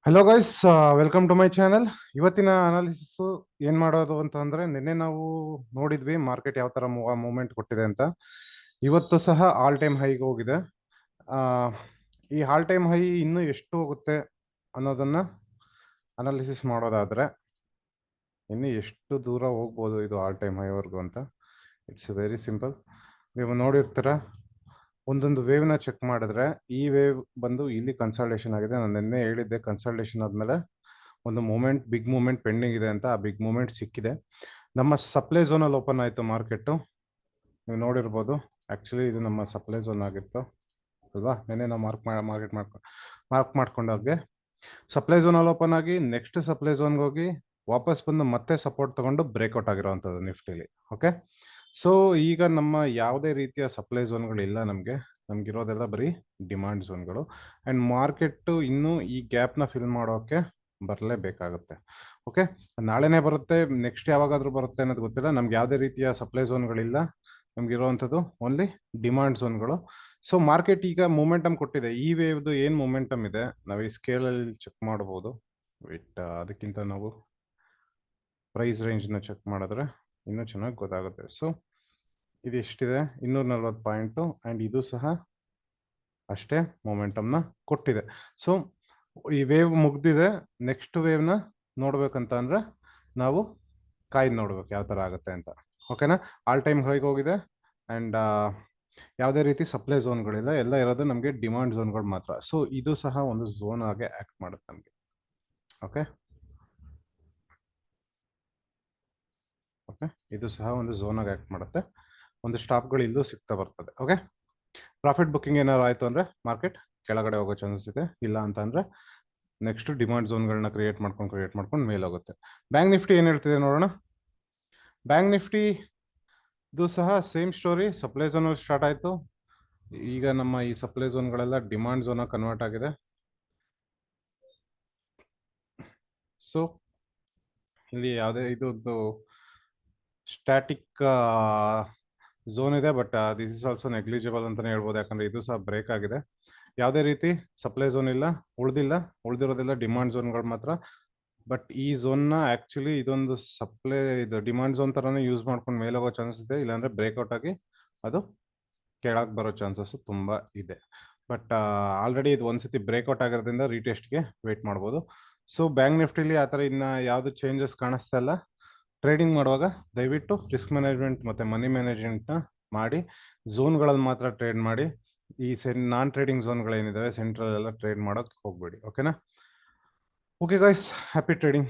Hello guys, welcome to my channel. ಇವತ್ತಿನ analysis ಏನ್ ಮಾಡೋದು ಅಂತಂದ್ರೆ, ನಿನ್ನೆ ನಾವು ನೋಡಿದ್ವಿ ಮಾರ್ಕೆಟ್ ಯಾವ ತರ ಮೂವ್ಮೆಂಟ್ ಕೊಟ್ಟಿದೆ ಅಂತ. ಇವತ್ತು ಸಹ ಆಲ್ ಟೈಮ್ ಹೈಗೆ ಹೋಗಿದೆ. ಆ, ಈ ಆಲ್ ಟೈಮ್ ಹೈ ಇನ್ನೂ ಎಷ್ಟು ಹೋಗುತ್ತೆ ಅನ್ನೋದನ್ನ ಅನಾಲಿಸಿಸ್ ಮಾಡೋದಾದ್ರೆ, ಇನ್ನು ಎಷ್ಟು ದೂರ ಹೋಗ್ಬೋದು ಇದು ಆಲ್ ಟೈಮ್ ಹೈವರೆಗೂ ಅಂತ. It's very simple. ನೀವು ನೋಡಿರ್ತೀರ, ಒಂದೊಂದು ವೇವ್ನ ಚೆಕ್ ಮಾಡಿದ್ರೆ ಈ ವೇವ್ ಬಂದು ಇಲ್ಲಿ ಕನ್ಸಲ್ಟೇಷನ್ ಆಗಿದೆ. ನಾನು ನಿನ್ನೆ ಹೇಳಿದ್ದೆ, ಕನ್ಸಲ್ಟೇಷನ್ ಆದಮೇಲೆ ಒಂದು ಮೂಮೆಂಟ್, ಬಿಗ್ ಮೂಮೆಂಟ್ ಪೆಂಡಿಂಗ್ ಇದೆ ಅಂತ. ಆ ಬಿಗ್ ಮೂಮೆಂಟ್ ಸಿಕ್ಕಿದೆ. ನಮ್ಮ ಸಪ್ಲೈ ಝೋನಲ್ಲಿ ಓಪನ್ ಆಯಿತು ಮಾರ್ಕೆಟು. ನೀವು ನೋಡಿರ್ಬೋದು, ಆ್ಯಕ್ಚುಲಿ ಇದು ನಮ್ಮ ಸಪ್ಲೈ ಝೋನ್ ಆಗಿತ್ತು ಅಲ್ವಾ. ನಿನ್ನೆ ನಾವು ಮಾರ್ಕ್ ಮಾಡ್ಕೊಂಡಾಗೆ ಸಪ್ಲೈ ಝೋನಲ್ಲಿ ಓಪನ್ ಆಗಿ ನೆಕ್ಸ್ಟ್ ಸಪ್ಲೈ ಝೋನ್ಗೆ ಹೋಗಿ ವಾಪಸ್ ಬಂದು ಮತ್ತೆ ಸಪೋರ್ಟ್ ತಗೊಂಡು ಬ್ರೇಕ್ಔಟ್ ಆಗಿರೋವಂಥದ್ದು ನಿಫ್ಟಿಲಿ. ಓಕೆ, ಸೊ ಈಗ ನಮ್ಮ ಯಾವುದೇ ರೀತಿಯ ಸಪ್ಲೈ ಝೋನ್ಗಳಿಲ್ಲ ನಮಗಿರೋದೆಲ್ಲ ಬರೀ ಡಿಮಾಂಡ್ ಝೋನ್ಗಳು. ಆ್ಯಂಡ್ ಮಾರ್ಕೆಟ್ಟು ಇನ್ನೂ ಈ ಗ್ಯಾಪ್ನ ಫಿಲ್ ಮಾಡೋಕ್ಕೆ ಬರಲೇಬೇಕಾಗುತ್ತೆ. ಓಕೆ, ನಾಳೆನೇ ಬರುತ್ತೆ, ನೆಕ್ಸ್ಟ್ ಯಾವಾಗಾದರೂ ಬರುತ್ತೆ ಅನ್ನೋದು ಗೊತ್ತಿಲ್ಲ. ನಮ್ಗೆ ಯಾವುದೇ ರೀತಿಯ ಸಪ್ಲೈ ಝೋನ್ಗಳಿಲ್ಲ, ನಮಗಿರುವಂಥದ್ದು ಓನ್ಲಿ ಡಿಮಾಂಡ್ ಝೋನ್ಗಳು. ಸೊ ಮಾರ್ಕೆಟ್ ಈಗ ಮೂಮೆಂಟಮ್ ಕೊಟ್ಟಿದೆ. ಈ ವೇವ್ದು ಏನು ಮೂಮೆಂಟಮ್ ಇದೆ ನಾವು ಈ ಸ್ಕೇಲಲ್ಲಿ ಚೆಕ್ ಮಾಡ್ಬೋದು. ಅದಕ್ಕಿಂತ ನಾವು ಪ್ರೈಸ್ ರೇಂಜ್ನ ಚೆಕ್ ಮಾಡಿದ್ರೆ ಇನ್ನೂ ಚೆನ್ನಾಗಿ ಗೊತ್ತಾಗುತ್ತೆ. ಸೊ ಇದು ಎಷ್ಟಿದೆ, 240 ಪಾಯಿಂಟು. ಆ್ಯಂಡ್ ಇದು ಸಹ ಅಷ್ಟೇ ಮೊಮೆಂಟಮ್ನ ಕೊಟ್ಟಿದೆ. ಸೊ ಈ ವೇವ್ ಮುಗ್ದಿದೆ. ನೆಕ್ಸ್ಟ್ ವೇವ್ನ ನೋಡ್ಬೇಕಂತ ಅಂದರೆ ನಾವು ಕಾಯ್ದು ನೋಡ್ಬೇಕು ಯಾವ ಥರ ಆಗುತ್ತೆ ಅಂತ. ಓಕೆನಾ, ಆಲ್ ಟೈಮ್ ಹೈಗೆ ಹೋಗಿದೆ. ಆ್ಯಂಡ್ ಯಾವುದೇ ರೀತಿ ಸಪ್ಲೈ ಝೋನ್ಗಳಿಲ್ಲ, ಎಲ್ಲ ಇರೋದು ನಮಗೆ ಡಿಮಾಂಡ್ ಝೋನ್ಗಳು ಮಾತ್ರ. ಸೊ ಇದು ಸಹ ಒಂದು ಝೋನ್ ಆಗಿ ಆ್ಯಕ್ಟ್ ಮಾಡುತ್ತೆ ನಮಗೆ. ಓಕೆ ಓಕೆ, ಇದು ಸಹ ಒಂದು ಝೋನ್ ಆಗಿ ಆ್ಯಕ್ಟ್ ಮಾಡುತ್ತೆ. ಒಂದು ಸ್ಟಾಪ್ಗಳು ಇಲ್ಲೂ ಸಿಗ್ತಾ ಬರ್ತದೆ. ಓಕೆ, ಪ್ರಾಫಿಟ್ ಬುಕ್ಕಿಂಗ್ ಏನಾದ್ರು ಆಯಿತು ಅಂದರೆ ಮಾರ್ಕೆಟ್ ಕೆಳಗಡೆ ಹೋಗೋ ಚಾನ್ಸಸ್ ಇದೆ. ಇಲ್ಲ ಅಂತ ಅಂದರೆ ನೆಕ್ಸ್ಟ್ ಡಿಮಾಂಡ್ ಝೋನ್ಗಳನ್ನ ಕ್ರಿಯೇಟ್ ಮಾಡ್ಕೊಂಡು ಮೇಲೆ ಹೋಗುತ್ತೆ. ಬ್ಯಾಂಕ್ ನಿಫ್ಟಿ ಏನು ಹೇಳ್ತಿದೆ ನೋಡೋಣ. ಬ್ಯಾಂಕ್ ನಿಫ್ಟಿ ಇದು ಸಹ ಸೇಮ್ ಸ್ಟೋರಿ. ಸಪ್ಲೈ ಝೋನಲ್ಲಿ ಸ್ಟಾರ್ಟ್ ಆಯಿತು. ಈಗ ನಮ್ಮ ಈ ಸಪ್ಲೈ ಝೋನ್ಗಳೆಲ್ಲ ಡಿಮಾಂಡ್ ಝೋನಾಗಿ ಕನ್ವರ್ಟ್ ಆಗಿದೆ. ಸೊ ಇಲ್ಲಿ ಯಾವುದೇ ಇದೊಂದು ಸ್ಟ್ಯಾಟಿಕ್ ಝೋನ್ ಇದೆ, but this is also negligible ಅಂತಲೇ ಹೇಳ್ಬೋದು. ಯಾಕಂದರೆ ಇದು ಸಹ ಬ್ರೇಕ್ ಆಗಿದೆ. ಯಾವುದೇ ರೀತಿ ಸಪ್ಲೈ ಝೋನ್ ಇಲ್ಲ, ಉಳಿದಿರೋದೆಲ್ಲ ಡಿಮಾಂಡ್ ಝೋನ್ಗಳು ಮಾತ್ರ. ಬಟ್ ಈ ಝೋನ್ನ ಆ್ಯಕ್ಚುಲಿ ಇದೊಂದು ಇದು ಡಿಮಾಂಡ್ ಝೋನ್ ಥರನೇ ಯೂಸ್ ಮಾಡ್ಕೊಂಡು ಮೇಲೆ ಹೋಗೋ ಚಾನ್ಸಸ್ ಇದೆ. ಇಲ್ಲಾಂದರೆ ಬ್ರೇಕ್ಔಟ್ ಆಗಿ ಅದು ಕೆಳಗೆ ಬರೋ ಚಾನ್ಸಸ್ಸು ತುಂಬ ಇದೆ. ಬಟ್ ಆಲ್ರೆಡಿ ಇದು ಒಂದ್ಸತಿ ಬ್ರೇಕ್ಔಟ್ ಆಗಿರೋದ್ರಿಂದ ರೀಟೆಸ್ಟ್ಗೆ ವೆಯ್ಟ್ ಮಾಡ್ಬೋದು. ಸೊ ಬ್ಯಾಂಕ್ ನಿಫ್ಟಿಲಿ ಆ ಥರ ಇನ್ನು ಯಾವುದು ಚೇಂಜಸ್ ಕಾಣಿಸ್ತಾ ಇಲ್ಲ. ಟ್ರೇಡಿಂಗ್ ಮಾಡುವಾಗ ದಯವಿಟ್ಟು ರಿಸ್ಕ್ ಮ್ಯಾನೇಜ್ಮೆಂಟ್ ಮತ್ತು ಮನಿ ಮ್ಯಾನೇಜ್ಮೆಂಟ್ನ ಮಾಡಿ ಝೋನ್ಗಳಲ್ಲಿ ಮಾತ್ರ ಟ್ರೇಡ್ ಮಾಡಿ. ಈ ನಾನ್ ಟ್ರೇಡಿಂಗ್ ಝೋನ್ಗಳೇನಿದ್ದಾವೆ ಸೆಂಟ್ರಲ್ ಎಲ್ಲ ಟ್ರೇಡ್ ಮಾಡೋಕ್ಕೆ ಹೋಗಬೇಡಿ. ಓಕೆನಾ? Okay guys, happy trading.